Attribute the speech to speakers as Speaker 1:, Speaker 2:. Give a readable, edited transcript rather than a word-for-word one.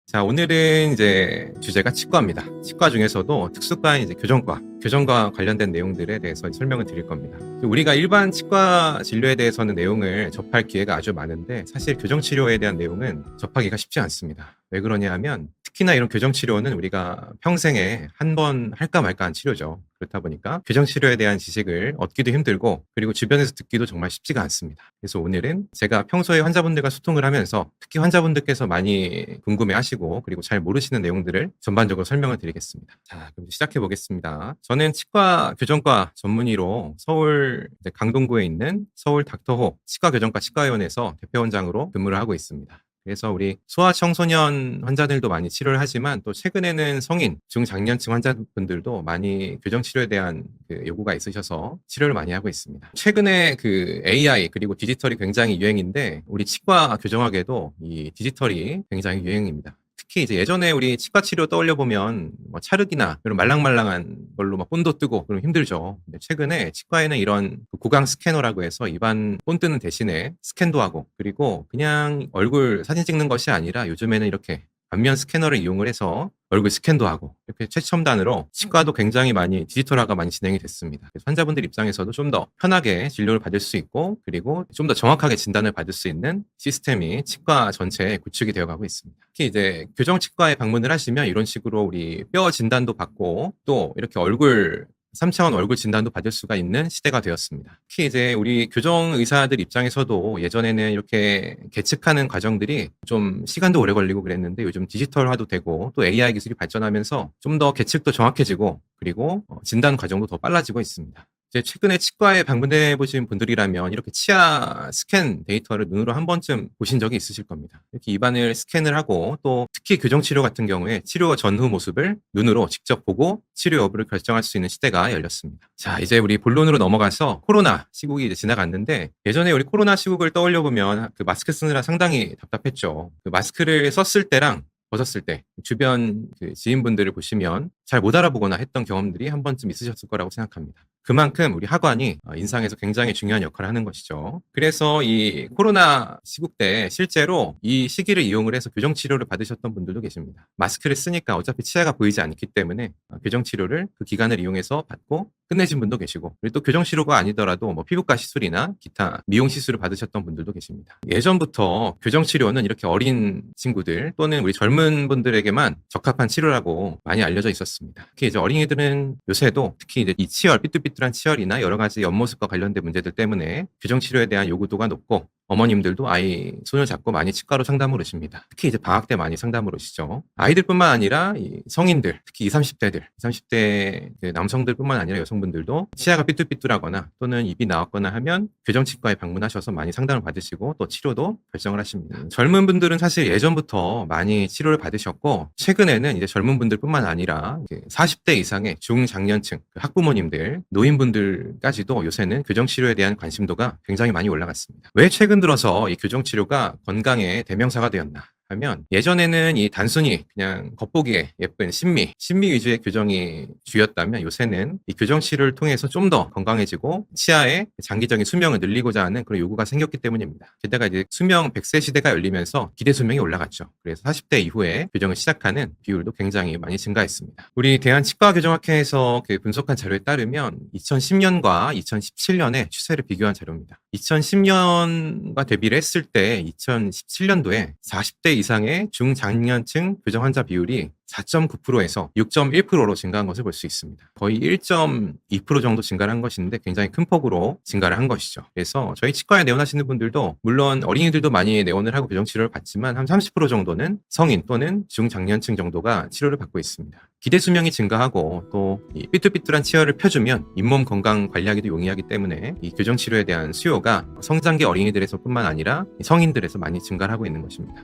Speaker 1: 자, 오늘은 이제 주제가 치과입니다. 치과 중에서도 특수과인 이제 교정과 관련된 내용들에 대해서 설명을 드릴 겁니다. 우리가 일반 치과 진료에 대해서는 내용을 접할 기회가 아주 많은데 사실 교정치료에 대한 내용은 접하기가 쉽지 않습니다. 왜 그러냐 하면 특히나 이런 교정치료는 우리가 평생에 한 번 할까 말까 한 치료죠. 그렇다 보니까 교정치료에 대한 지식을 얻기도 힘들고 그리고 주변에서 듣기도 정말 쉽지가 않습니다. 그래서 오늘은 제가 평소에 환자분들과 소통을 하면서 특히 환자분들께서 많이 궁금해하시고 그리고 잘 모르시는 내용들을 전반적으로 설명을 드리겠습니다. 자, 그럼 시작해 보겠습니다. 저는 치과 교정과 전문의로 서울 강동구에 있는 서울 닥터호 치과교정과 치과의원에서 대표원장으로 근무를 하고 있습니다. 그래서 우리 소아청소년 환자들도 많이 치료를 하지만 또 최근에는 성인, 중장년층 환자분들도 많이 교정치료에 대한 요구가 있으셔서 치료를 많이 하고 있습니다. 최근에 AI 그리고 디지털이 굉장히 유행인데 우리 치과 교정학에도 이 디지털이 굉장히 유행입니다. 특히 이제 예전에 우리 치과 치료 떠올려 보면 뭐 찰흙이나 이런 말랑말랑한 걸로 막 본도 뜨고 그럼 힘들죠. 근데 최근에 치과에는 이런 구강 스캐너라고 해서 입안 본 뜨는 대신에 스캔도 하고 그리고 그냥 얼굴 사진 찍는 것이 아니라 요즘에는 이렇게 안면 스캐너를 이용을 해서 얼굴 스캔도 하고 이렇게 최첨단으로 치과도 굉장히 많이 디지털화가 많이 진행이 됐습니다. 그래서 환자분들 입장에서도 좀 더 편하게 진료를 받을 수 있고 그리고 좀 더 정확하게 진단을 받을 수 있는 시스템이 치과 전체에 구축이 되어가고 있습니다. 특히 이제 교정치과에 방문을 하시면 이런 식으로 우리 뼈 진단도 받고 또 이렇게 얼굴 3차원 얼굴 진단도 받을 수가 있는 시대가 되었습니다. 특히 이제 우리 교정 의사들 입장에서도 예전에는 이렇게 계측하는 과정들이 좀 시간도 오래 걸리고 그랬는데 요즘 디지털화도 되고 또 AI 기술이 발전하면서 좀 더 계측도 정확해지고 그리고 진단 과정도 더 빨라지고 있습니다. 이제 최근에 치과에 방문해 보신 분들이라면 이렇게 치아 스캔 데이터를 눈으로 한 번쯤 보신 적이 있으실 겁니다. 이렇게 입안을 스캔을 하고 또 특히 교정치료 같은 경우에 치료 전후 모습을 눈으로 직접 보고 치료 여부를 결정할 수 있는 시대가 열렸습니다. 자, 이제 우리 본론으로 넘어가서 코로나 시국이 이제 지나갔는데 예전에 우리 코로나 시국을 떠올려 보면 마스크 쓰느라 상당히 답답했죠. 마스크를 썼을 때랑 벗었을 때 주변 지인분들을 보시면 잘 못 알아보거나 했던 경험들이 한 번쯤 있으셨을 거라고 생각합니다. 그만큼 우리 하관이 인상에서 굉장히 중요한 역할을 하는 것이죠. 그래서 이 코로나 시국 때 실제로 이 시기를 이용을 해서 교정치료를 받으셨던 분들도 계십니다. 마스크를 쓰니까 어차피 치아가 보이지 않기 때문에 교정치료를 그 기간을 이용해서 받고 끝내신 분도 계시고 그리고 또 교정치료가 아니더라도 뭐 피부과 시술이나 기타 미용 시술을 받으셨던 분들도 계십니다. 예전부터 교정치료는 이렇게 어린 친구들 또는 우리 젊은 분들에게만 적합한 치료라고 많이 알려져 있었습니다. 특히 이제 어린이들은 요새도 특히 이제 이 치열, 삐뚤삐뚤한 치열이나 여러 가지 옆모습과 관련된 문제들 때문에 교정치료에 대한 요구도가 높고 어머님들도 아이 손을 잡고 많이 치과로 상담을 오십니다. 특히 이제 방학 때 많이 상담을 오시죠. 아이들뿐만 아니라 이 성인들, 특히 20, 30대 남성들뿐만 아니라 여성분들도 치아가 삐뚤삐뚤하거나 또는 입이 나왔거나 하면 교정치과에 방문하셔서 많이 상담을 받으시고 또 치료도 결정을 하십니다. 젊은 분들은 사실 예전부터 많이 치료를 받으셨고 최근에는 이제 젊은 분들뿐만 아니라 40대 이상의 중장년층 학부모님들, 노인분들까지도 요새는 교정치료에 대한 관심도가 굉장히 많이 올라갔습니다. 왜 최근 들어서 이 교정치료가 건강의 대명사가 되었나 하면 예전에는 이 단순히 그냥 겉보기에 예쁜 심미 위주의 교정이 주였다면 요새는 이 교정치료를 통해서 좀 더 건강해지고 치아의 장기적인 수명을 늘리고자 하는 그런 요구가 생겼기 때문입니다. 게다가 이제 수명 100세 시대가 열리면서 기대 수명이 올라갔죠. 그래서 40대 이후에 교정을 시작하는 비율도 굉장히 많이 증가했습니다. 우리 대한치과교정학회에서 분석한 자료에 따르면 2010년과 2017년의 추세를 비교한 자료입니다. 2010년과 대비를 했을 때 2017년도에 40대 이상의 중장년층 교정 환자 비율이 4.9%에서 6.1%로 증가한 것을 볼 수 있습니다. 거의 1.2% 정도 증가를 한 것인데 굉장히 큰 폭으로 증가를 한 것이죠. 그래서 저희 치과에 내원하시는 분들도 물론 어린이들도 많이 내원을 하고 교정치료를 받지만 한 30% 정도는 성인 또는 중장년층 정도가 치료를 받고 있습니다. 기대 수명이 증가하고 또 이 삐뚤삐뚤한 치열을 펴주면 잇몸 건강 관리하기도 용이하기 때문에 이 교정치료에 대한 수요가 성장기 어린이들에서뿐만 아니라 성인들에서 많이 증가를 하고 있는 것입니다.